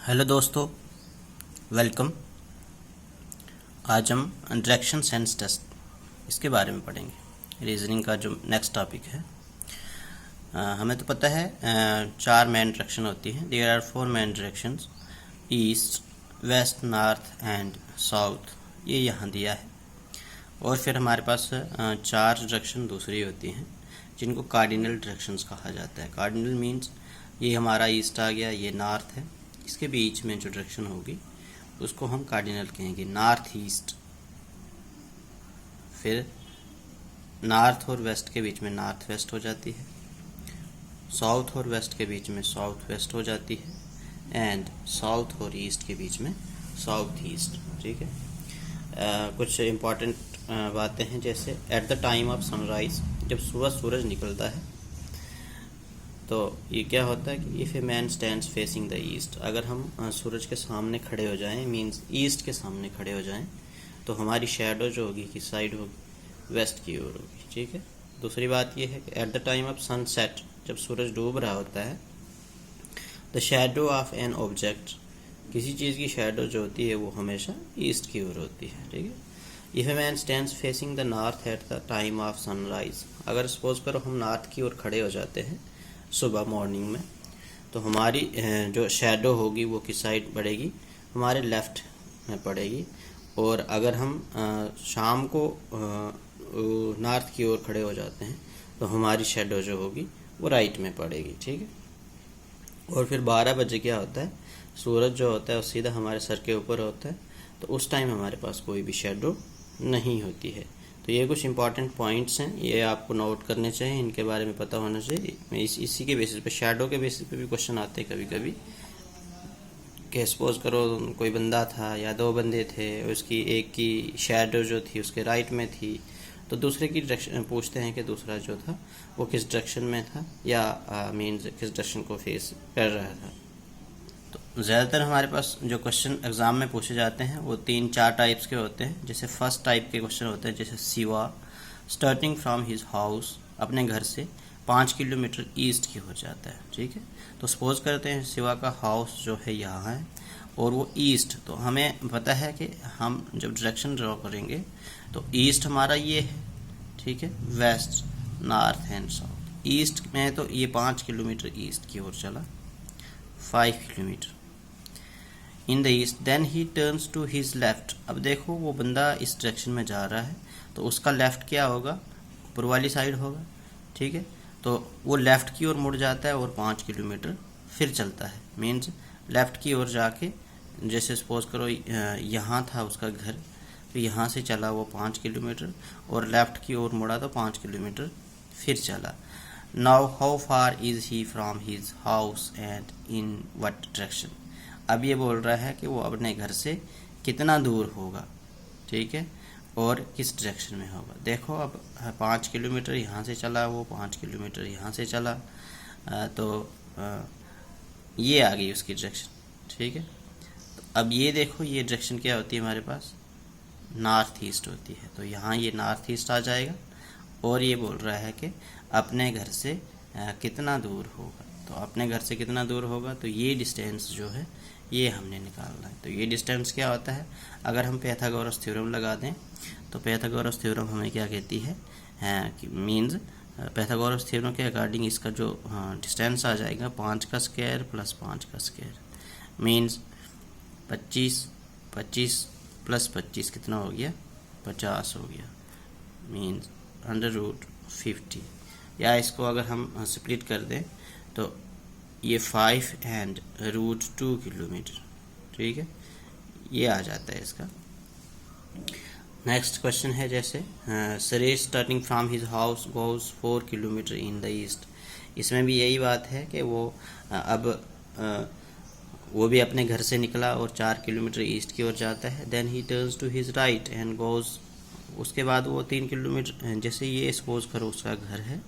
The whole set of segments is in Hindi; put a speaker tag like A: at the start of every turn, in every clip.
A: हेलो दोस्तों, वेलकम। आज हम डायरेक्शन सेंस टेस्ट इसके बारे में पढ़ेंगे। रीजनिंग का जो नेक्स्ट टॉपिक है, हमें तो पता है चार मेन डायरेक्शन होती हैं। There are 4 main directions, east, west, north and south. ये यहाँ दिया है। और फिर हमारे पास चार डायरेक्शन दूसरी होती हैं जिनको कार्डिनल डायरेक्शंस कहा जाता है। कार्डिनल मीन्स ये हमारा ईस्ट आ गया, ये नॉर्थ है, इसके बीच में जो डायरेक्शन होगी उसको हम कार्डिनल कहेंगे, नॉर्थ ईस्ट। फिर नॉर्थ और वेस्ट के बीच में नॉर्थ वेस्ट हो जाती है, साउथ और वेस्ट के बीच में साउथ वेस्ट हो जाती है, एंड साउथ और ईस्ट के बीच में साउथ ईस्ट। ठीक है। कुछ इम्पॉर्टेंट बातें हैं, जैसे at the time of sunrise, जब सूरज निकलता है तो ये क्या होता है कि if a man stands facing the east, अगर हम सूरज के सामने खड़े हो जाएं, मींस ईस्ट के सामने खड़े हो जाएं, तो हमारी शैडो जो होगी किस साइड होगी, वेस्ट की ओर होगी। ठीक है। दूसरी बात ये है कि at the time of sunset, जब सूरज डूब रहा होता है, the shadow of an object, किसी चीज़ की शैडो जो होती है वो हमेशा ईस्ट की ओर होती है। ठीक है। If a man stands facing the north at the time of sunrise, अगर सपोज करो हम नॉर्थ की ओर खड़े हो जाते हैं सुबह मॉर्निंग में, तो हमारी जो शैडो होगी वो किस साइड पड़ेगी, हमारे लेफ्ट में पड़ेगी। और अगर हम शाम को नॉर्थ की ओर खड़े हो जाते हैं तो हमारी शैडो जो होगी वो राइट में पड़ेगी। ठीक है। और फिर 12 बजे क्या होता है, सूरज जो होता है वो सीधा हमारे सर के ऊपर होता है, तो उस टाइम हमारे पास कोई भी शैडो नहीं होती है। तो ये कुछ इंपॉर्टेंट पॉइंट्स हैं, ये आपको नोट करने चाहिए, इनके बारे में पता होना चाहिए। इसी के बेसिस पे, शैडो के बेसिस पे भी क्वेश्चन आते हैं कभी कभी, कि सपोज करो कोई बंदा था या दो बंदे थे, उसकी एक की शैडो जो थी उसके राइट में थी, तो दूसरे की डायरेक्शन पूछते हैं कि दूसरा जो था वो किस डायरेक्शन में था, या मीन्स किस डायरेक्शन को फेस कर रहा था। तो ज़्यादातर हमारे पास जो क्वेश्चन एग्ज़ाम में पूछे जाते हैं वो 3-4 टाइप्स के होते हैं। जैसे फर्स्ट टाइप के क्वेश्चन होते हैं, जैसे Shiva starting from his house, अपने घर से 5 किलोमीटर ईस्ट की हो जाता है। ठीक है। तो सपोज करते हैं शिवा का हाउस जो है यहाँ है और वो ईस्ट, तो हमें पता है कि हम जब डायरेक्शन ड्रॉ करेंगे तो ईस्ट हमारा ये है। ठीक है। West, north and south. East में तो ये 5 किलोमीटर ईस्ट की ओर चला, 5 kilometre in the east. Then he turns to his left. अब देखो वो बंदा इस डायरेक्शन में जा रहा है तो उसका लेफ्ट क्या होगा, ऊपर वाली साइड होगा। ठीक है। तो वो लेफ्ट की ओर मुड़ जाता है और 5 किलोमीटर फिर चलता है, मीन्स लेफ्ट की ओर जाके, जैसे सपोज करो यहाँ था उसका घर, तो यहाँ से चला वो 5 किलोमीटर और लेफ्ट की ओर मुड़ा तो 5 किलोमीटर फिर चला। Now how far is he from his house and in what direction. अब ये बोल रहा है कि वो अपने घर से कितना दूर होगा। ठीक है। और किस डायरेक्शन में होगा। देखो अब 5 किलोमीटर यहाँ से चला, वो 5 किलोमीटर यहाँ से चला, तो ये आ गई उसकी डायरेक्शन। ठीक है। तो अब ये देखो, ये डायरेक्शन क्या होती है हमारे पास, नॉर्थ ईस्ट होती है। तो यहाँ ये नॉर्थ ईस्ट आ जाएगा और ये बोल रहा है कि अपने घर से कितना दूर होगा। तो अपने घर से कितना दूर होगा, तो ये डिस्टेंस जो है ये हमने निकालना है। तो ये डिस्टेंस क्या होता है, अगर हम पाइथागोरस थ्योरम लगा दें तो पाइथागोरस थ्योरम हमें क्या कहती है कि मीन्स पाइथागोरस थ्योरम के अकॉर्डिंग इसका जो डिस्टेंस आ जाएगा 5 का स्क्वायर प्लस 5 का स्क्वायर, मीन्स 25 प्लस 25 कितना हो गया, 50 हो गया, मीन्स √50। या इसको अगर हम स्प्लिट कर दें तो ये 5 एंड √2 किलोमीटर। ठीक है। ये आ जाता है इसका। नेक्स्ट क्वेश्चन है, जैसे Suresh starting from his house goes 4 kilometre in the east. इसमें भी यही बात है कि वो वो भी अपने घर से निकला और 4 किलोमीटर ईस्ट की ओर जाता है। Then he turns to his right and goes, उसके बाद वो 3 किलोमीटर, जैसे ये सपोज करो उसका घर है,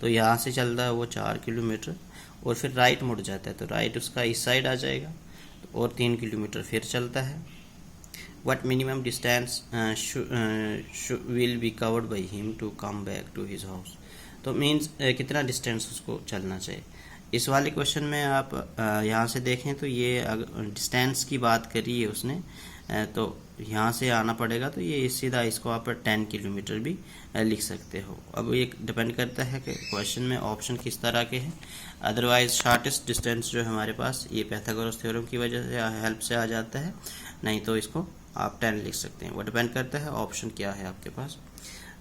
A: तो यहाँ से चल रहा है वो 4 किलोमीटर और फिर राइट मुड़ जाता है, तो राइट उसका इस साइड आ जाएगा और 3 किलोमीटर फिर चलता है। What minimum distance will be covered by him to come back to his house. तो मीन्स कितना डिस्टेंस उसको चलना चाहिए। इस वाले क्वेश्चन में आप यहाँ से देखें तो ये डिस्टेंस की बात करी है उसने, तो यहाँ से आना पड़ेगा, तो ये सीधा इसको आप 10 किलोमीटर भी लिख सकते हो। अब ये डिपेंड करता है कि क्वेश्चन में ऑप्शन किस तरह के हैं। अदरवाइज शॉर्टेस्ट डिस्टेंस जो है हमारे पास ये पाइथागोरस थ्योरम की वजह से हेल्प से आ जाता है, नहीं तो इसको आप 10 लिख सकते हैं। वो डिपेंड करता है ऑप्शन क्या है आपके पास।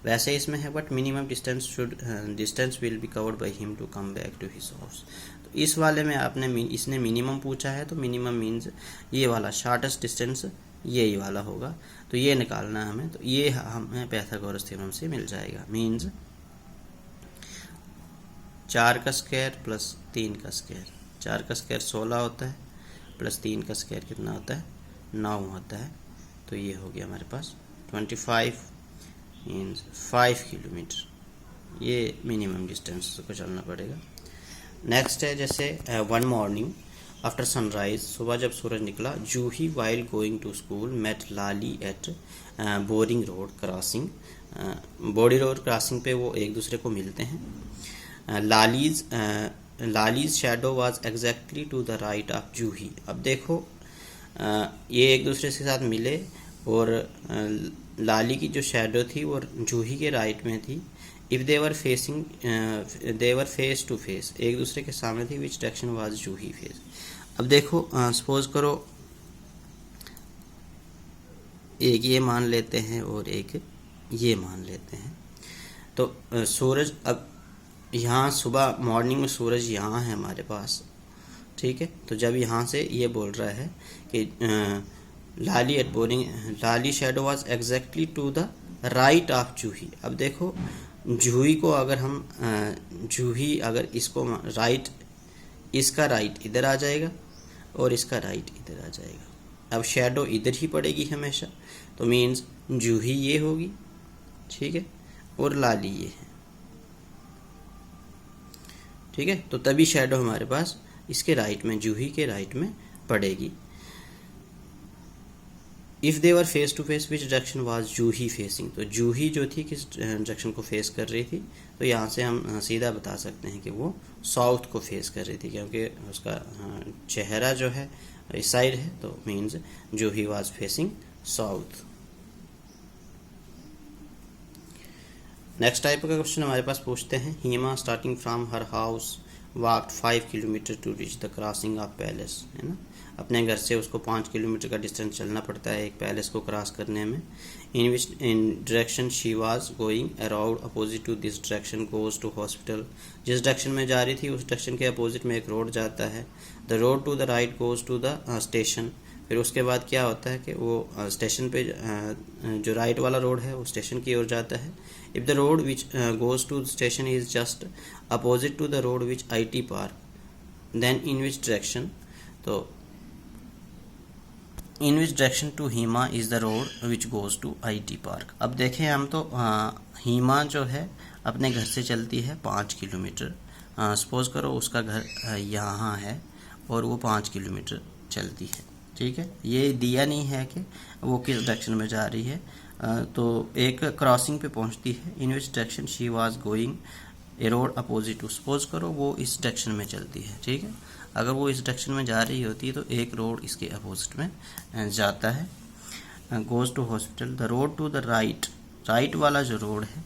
A: वैसे इसमें है but minimum distance will be covered by him to come back to his house. तो इस वाले में इसने मिनिमम पूछा है, तो मिनिमम मीन्स ये वाला शॉर्टेस्ट डिस्टेंस यही वाला होगा, तो ये निकालना है हमें। तो ये हमें पाइथागोरस थ्योरम से मिल जाएगा। मीन्स 4 का स्क्वायर प्लस 3 का स्क्वायर, 4 का स्क्वायर 16 होता है, प्लस 3 का स्क्वायर कितना होता है 9 होता है। तो ये हो गया हमारे पास 25 मीन्स 5 किलोमीटर, ये मिनिमम डिस्टेंस को चलना पड़ेगा। नेक्स्ट है जैसे वन मॉर्निंग आफ्टर सनराइज, सुबह जब सूरज निकला, Juhi while going to school met Lali at boring road crossing. Boring road crossing पे वो एक दूसरे को मिलते हैं। Lali's shadow was exactly to the right of Juhi. अब देखो ये एक दूसरे के साथ मिले और लाली की जो शैडो थी वो जूही के राइट में थी। If they were face to face, एक दूसरे के सामने थी, which direction was Juhi face. अब देखो सपोज करो एक ये मान लेते हैं और एक ये मान लेते हैं, तो सूरज अब यहाँ सुबह मॉर्निंग में सूरज यहाँ है हमारे पास, ठीक है। तो जब यहाँ से ये बोल रहा है कि Lali at boring, Lali shadow was exactly to the right of Juhi. अब देखो जूही को अगर हम जूही अगर इसको राइट, इसका राइट इधर आ जाएगा और इसका राइट इधर आ जाएगा। अब शैडो इधर ही पड़ेगी हमेशा, तो मीन्स जूही ये होगी, ठीक है, और लाली ये है, ठीक है। तो तभी शैडो हमारे पास इसके राइट में, जूही के राइट में पड़ेगी। If they were face to face which direction was Juhi facing, तो जूही जो थी किस डायरेक्शन को फेस कर रही थी, तो यहाँ से हम सीधा बता सकते हैं कि वो साउथ को फेस कर रही थी, क्योंकि उसका चेहरा जो है इस साइड है, तो means Juhi was facing south. Next type का क्वेश्चन हमारे पास पूछते हैं, Hima starting from her house walked 5 kilometre to reach the crossing of palace, है ना। अपने घर से उसको 5 किलोमीटर का डिस्टेंस चलना पड़ता है एक पैलेस को क्रॉस करने में। In which in direction she was going around opposite to this direction goes to hospital, जिस डायरेक्शन में जा रही थी उस डायरेक्शन के अपोजिट में एक रोड जाता है। The road to the right goes to the station, फिर उसके बाद क्या होता है कि वो स्टेशन पे जो राइट वाला रोड है वो स्टेशन की ओर जाता है। If the road which goes to station is just opposite to the road which IT park, then in which direction, तो in which direction to Hima is the road which goes to IT park. अब देखें हम तो हीमा जो है अपने घर से चलती है 5 किलोमीटर। सपोज़ करो उसका घर यहाँ है और वो 5 किलोमीटर चलती है, ठीक है। ये दिया नहीं है कि वो किस डायरेक्शन में जा रही है, तो एक क्रॉसिंग पे पहुंचती है। In which direction she was going a road opposite to, suppose करो वो इस डायरेक्शन में चलती है, ठीक है। अगर वो इस डायरेक्शन में जा रही होती है तो एक रोड इसके अपोजिट में जाता है, goes to hospital. The road to the right, right वाला जो रोड है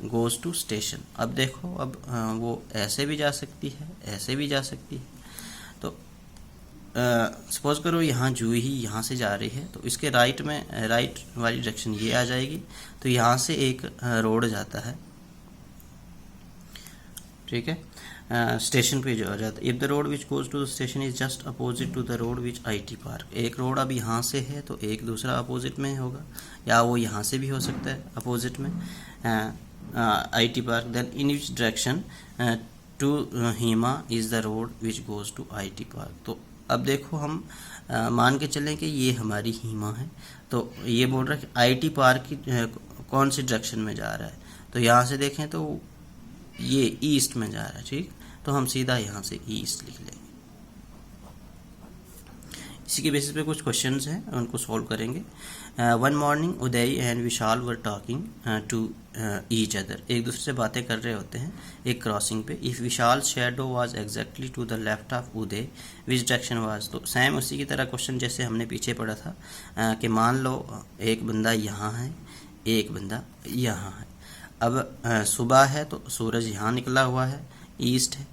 A: गोज़ टू स्टेशन। अब देखो अब वो ऐसे भी जा सकती है, ऐसे भी जा सकती है। तो सपोज करो यहाँ जूही यहाँ से जा रही है, तो इसके राइट में, राइट वाली डायरेक्शन ये आ जाएगी, तो यहाँ से एक रोड जाता है, ठीक है, स्टेशन पे जो आ जाता है। If the road which goes to the station is just opposite to the road which IT park, एक रोड अब यहाँ से है तो एक दूसरा अपोजिट में होगा, या वो यहाँ से भी हो सकता है अपोजिट में IT park. Then in which direction to Hima is the road which goes to IT park. तो अब देखो हम मान के चलें कि ये हमारी हीमा है, तो ये बोल रहा है कि IT पार्क की कौन सी डायरेक्शन में जा रहा है, तो यहाँ से देखें तो ये ईस्ट में जा रहा है, ठीक। तो हम सीधा यहाँ से ईस्ट लिख लेंगे। इसी के बेसिस पे कुछ क्वेश्चंस हैं, उनको सॉल्व करेंगे। One morning Uday and Vishal were talking to each other, एक दूसरे से बातें कर रहे होते हैं एक क्रॉसिंग पे। If Vishal shadow was exactly to the left of Uday which direction was, तो सेम उसी की तरह क्वेश्चन जैसे हमने पीछे पढ़ा था कि मान लो एक बंदा यहाँ है, एक बंदा यहाँ है। अब सुबह है तो सूरज यहाँ निकला हुआ है, ईस्ट है।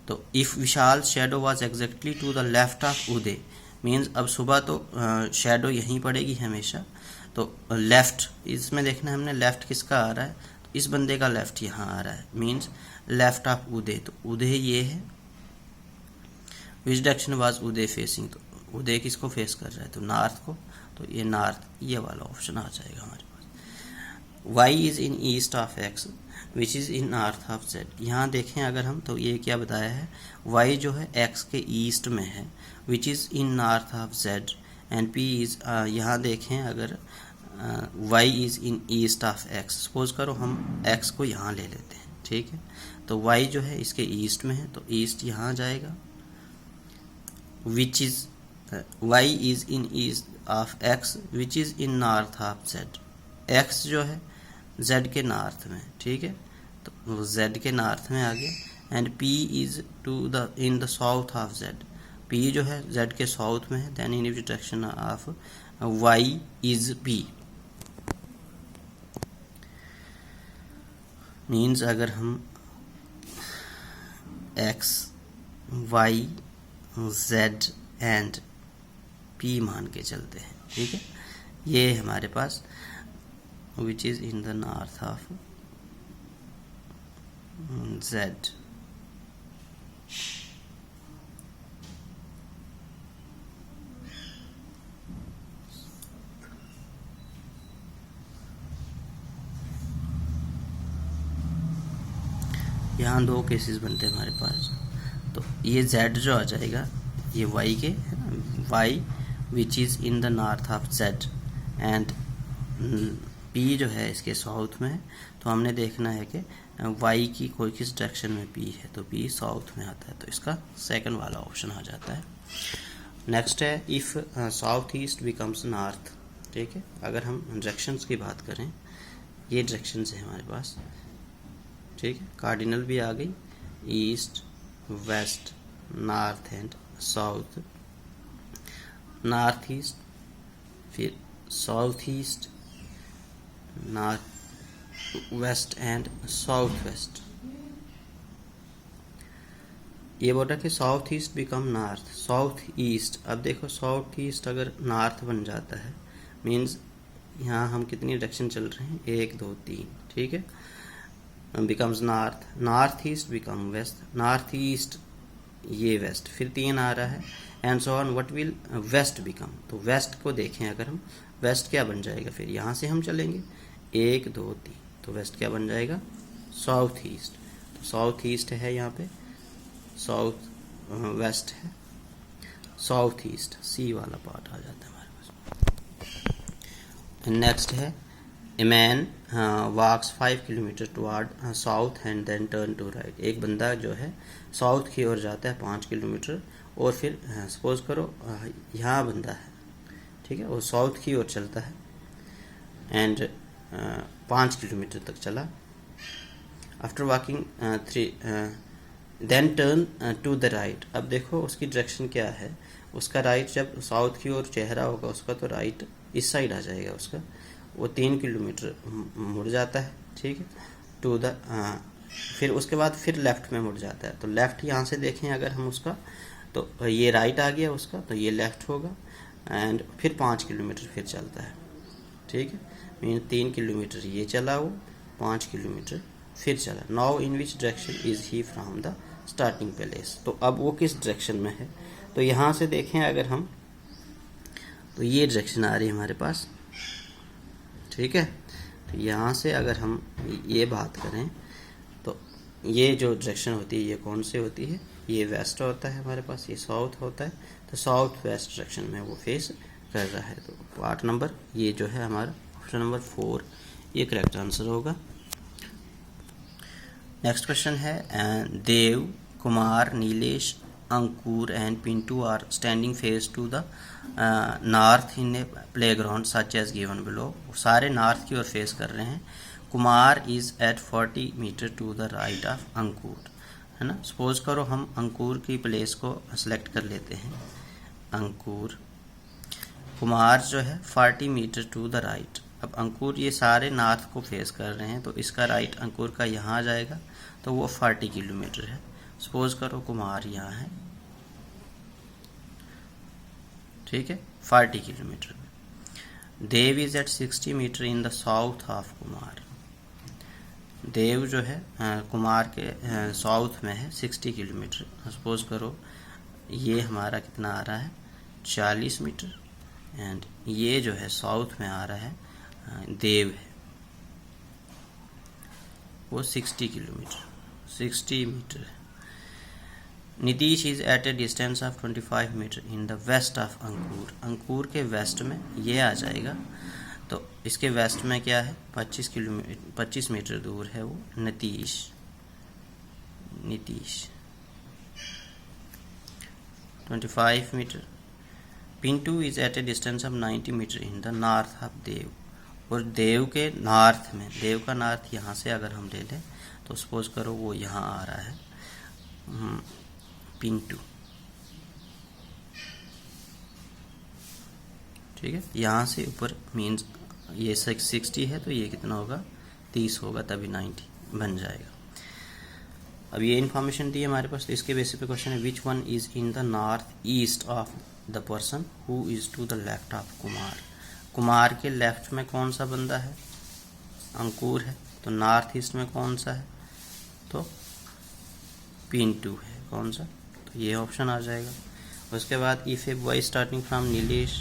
A: तो if Vishal shadow was exactly to the left of Uday means अब सुबह तो शेडो यहीं पड़ेगी हमेशा, तो लेफ्ट इसमें देखना है हमने लेफ्ट किसका आ रहा है, तो इस बंदे का लेफ्ट यहाँ आ रहा है, मीन्स लेफ्ट ऑफ उदय। तो उदय ये है, विच डायरेक्शन वाज उदय फेसिंग, तो उदय किसको फेस कर रहा है, तो नॉर्थ को, तो ये नॉर्थ, ये वाला ऑप्शन आ जाएगा हमारे पास। y is in east of x which is in north of z, यहाँ देखें अगर हम तो ये क्या बताया है, y जो है x के ईस्ट में है, which is in north of z and p is, यहाँ देखें अगर y is in east of x, suppose करो हम x को यहाँ ले लेते हैं, ठीक है। तो y जो है इसके ईस्ट में है, तो ईस्ट यहाँ जाएगा, which is y is in east of x which is in north of z, x जो है z के नॉर्थ में, ठीक है, तो वो z के नॉर्थ में आ गया। And p is to the in the south of z, p जो है z के साउथ में है, then in which direction of y is p, means अगर हम x y z and p मान के चलते हैं, ठीक है, ये हमारे पास which is in the north of z। यहाँ दो केसेस बनते हैं हमारे पास, तो ये z जो आ जाएगा ये y के, y which is in the north of z and p जो है इसके साउथ में है, तो हमने देखना है कि y की कोई किस डायरेक्शन में p है, तो p साउथ में आता है, तो इसका सेकंड वाला ऑप्शन आ जाता है। नेक्स्ट है if south east becomes north, ठीक है। अगर हम डायरेक्शंस की बात करें, ये डायरेक्शंस है हमारे पास, ठीक है, कार्डिनल भी आ गई, east west north and south, north east, फिर south east, north west and south west. ये बोला कि south east become north, south east, अब देखो साउथ ईस्ट अगर नॉर्थ बन जाता है मीन्स यहाँ हम कितनी डायरेक्शन चल रहे हैं, 1 2 3, ठीक है, becomes north, north east become west, north east ये वेस्ट, फिर 3 आ रहा है and so on, what will west become, तो वेस्ट को देखें अगर हम, वेस्ट क्या बन जाएगा, फिर यहाँ से हम चलेंगे 1 2 3, तो वेस्ट क्या बन जाएगा, साउथ ईस्ट, तो साउथ ईस्ट है यहाँ पे, साउथ वेस्ट है, साउथ ईस्ट, सी वाला पार्ट आ जाता है हमारे पास। नेक्स्ट है a man walks 5 kilometre toward south and then turn to right, एक बंदा जो है साउथ की ओर जाता है 5 किलोमीटर और फिर सपोज करो यहाँ बंदा है, ठीक है, वो साउथ की ओर चलता है एंड 5 किलोमीटर तक चला, after walking 3 then turn to the right, अब देखो उसकी डायरेक्शन क्या है, उसका राइट जब साउथ की ओर चेहरा होगा उसका, तो राइट इस साइड आ जाएगा उसका, वो 3 किलोमीटर मुड़ जाता है, ठीक है, टू द फिर उसके बाद फिर लेफ़्ट में मुड़ जाता है, तो लेफ़्ट यहाँ से देखें अगर हम उसका, तो ये राइट आ गया उसका, तो ये लेफ़्ट होगा एंड फिर 5 किलोमीटर फिर चलता है, ठीक है, मीन 3 किलोमीटर ये चला, वो 5 किलोमीटर फिर चला। Now in which direction is he from the starting place, तो अब वो किस डायरेक्शन में है, तो यहाँ से देखें अगर हम, तो ये डायरेक्शन आ रही है हमारे पास, ठीक है, तो यहाँ से अगर हम ये बात करें तो ये जो डायरेक्शन होती है ये कौन सी होती है, ये वेस्ट होता है हमारे पास, ये साउथ होता है, तो साउथ वेस्ट डायरेक्शन में वो फेस कर रहा है, तो पार्ट नंबर ये जो है हमारा ऑप्शन नंबर 4 ये करेक्ट आंसर होगा। नेक्स्ट क्वेश्चन है Dev Kumar Nilesh Ankur and Pintu are standing face to the north in a playground such as given below. सारे नॉर्थ की ओर फेस कर रहे हैं. Kumar is at 40 metre to the right of Ankur, है ना. सपोज करो हम अंकुर की प्लेस को सेलेक्ट कर लेते हैं. अंकुर, कुमार जो है 40 मीटर टू द राइट. अब अंकुर ये सारे नॉर्थ को फेस कर रहे हैं, तो इसका राइट अंकुर का यहाँ आ जाएगा, तो वो 40 किलोमीटर है. सपोज करो कुमार यहाँ है, ठीक है, 40 kilometre. Dev is at 60 metre in the south of Kumar. Dev जो है कुमार के साउथ में है 60 किलोमीटर. सपोज करो ये हमारा कितना आ रहा है 40 मीटर, एंड ये जो है साउथ में आ रहा है देव है वो 60 किलोमीटर 60 मीटर है. Nitish is at a distance of 25 metre in the west of Ankur. Ankur के वेस्ट में ये आ जाएगा, तो इसके वेस्ट में क्या है 25 मीटर दूर है वो Nitish. Nitish 25 metre. Pintu is at a distance of 90 metre in the north of Dev. और देव के नॉर्थ में, देव का नॉर्थ यहाँ से अगर हम ले लें तो सपोज करो वो यहाँ आ रहा है पिंटू, ठीक है. यहाँ से ऊपर मीन्स ये 60 है, तो ये कितना होगा 30 होगा, तभी 90 बन जाएगा. अब ये इन्फॉर्मेशन दी है हमारे पास, तो इसके बेसिस पे क्वेश्चन है which one is in the north east of the person who is to the left of Kumar. Kumar के लेफ्ट में कौन सा बंदा है, अंकुर है, तो नॉर्थ ईस्ट में कौन सा है, तो पिंटू है. कौन सा, तो ये ऑप्शन आ जाएगा. उसके बाद if a boy starting from Nilesh,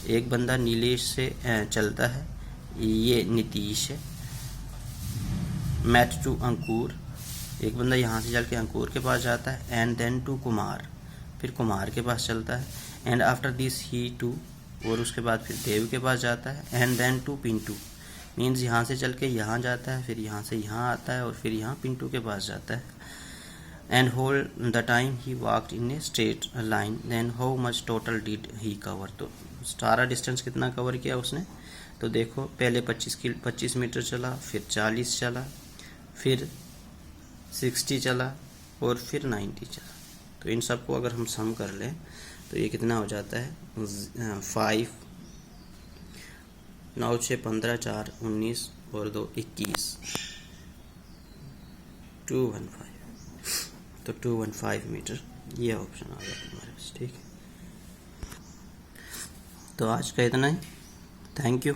A: एक बंदा नीलेश से चलता है, ये नीतीश है. मैट टू अंकुर, एक बंदा यहाँ से चल के अंकुर के पास जाता है, एंड देन टू कुमार, फिर कुमार के पास चलता है, and after this he to, और उसके बाद फिर देव के पास जाता है, and then to Pintu. Means यहाँ से चल के यहाँ जाता है, फिर यहाँ से यहाँ आता है, और फिर यहाँ पिंटू के पास जाता है. And whole the time he walked in a straight line, then how much total did he cover. तो सारा डिस्टेंस कितना कवर किया उसने, तो देखो पहले 25 मीटर चला, फिर 40 चला, फिर 60 चला, और फिर 90 चला. तो इन सब को अगर हम सम कर लें तो ये कितना हो जाता है 5 9 6 15 4 19 और 2 21 215. तो 215 मीटर ये ऑप्शन आ गया हमारे पास, ठीक है. तो आज का इतना ही. Thank you.